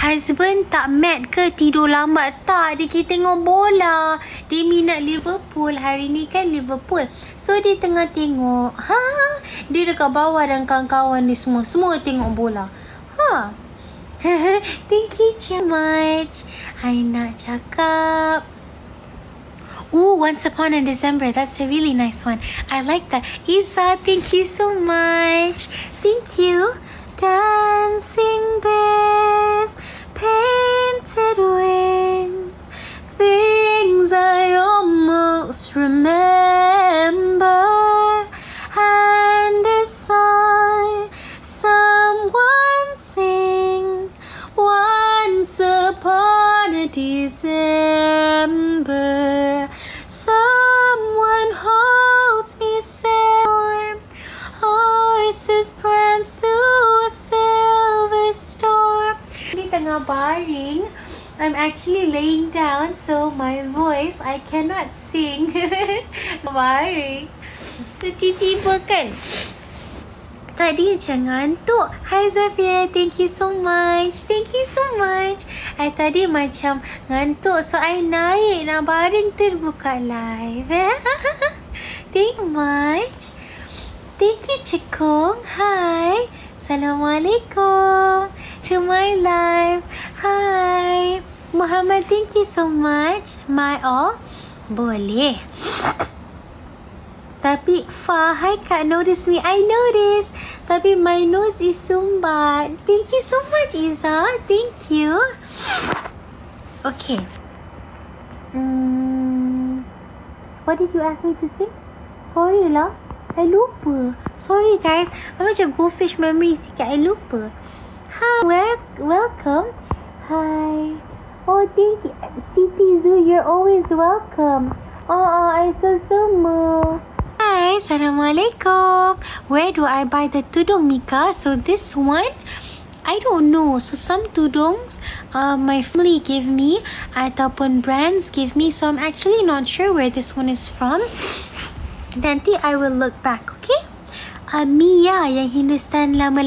husband tak mad ke tidur lambat? Tak, dia pergi tengok bola. Dia minat Liverpool. Hari ni kan Liverpool. So dia tengah tengok. Dia dekat bawah dan kawan-kawan dia semua tengok bola. Thank you so much. I nak cakap. Once Upon a December. That's a really nice one. I like that. Isa, thank you so much. Thank you. Dancing bears, painted wings, things I almost remember, and a song someone sings once upon a December. Someone holds me warm, horses prance to a silver storm. Ni tengah baring. I'm actually laying down, so my voice I cannot sing. Baring. Tiba-tiba kan. Tadi macam ngantuk. Hi Zafira, thank you so much. Thank you so much. Tadi macam ngantuk, so I naik nak baring terbuka live. Thank you much. Thank you Cikung. Hi. Assalamualaikum. To my live. Hi. Muhammad, thank you so much. My all. Boleh. Tapi hi Kak, notice me. I notice. Tapi my nose is sumbat. Thank you so much Iza. Thank you. Okay. What did you ask me to sing? Sorry lah. I lupa. Sorry guys. I macam goldfish memory sikit. I lupa. Hi. Welcome. Hi. Oh, thank you. Siti Zoo, you're always welcome. I so semua. Hi, Assalamualaikum. Where do I buy the tudung, Mika? So this one, I don't know. So some tudungs, my family give me, ataupun brands give me. So I'm actually not sure where this one is from. Nanti I will look back, okay? Mia yang Hindustan lama.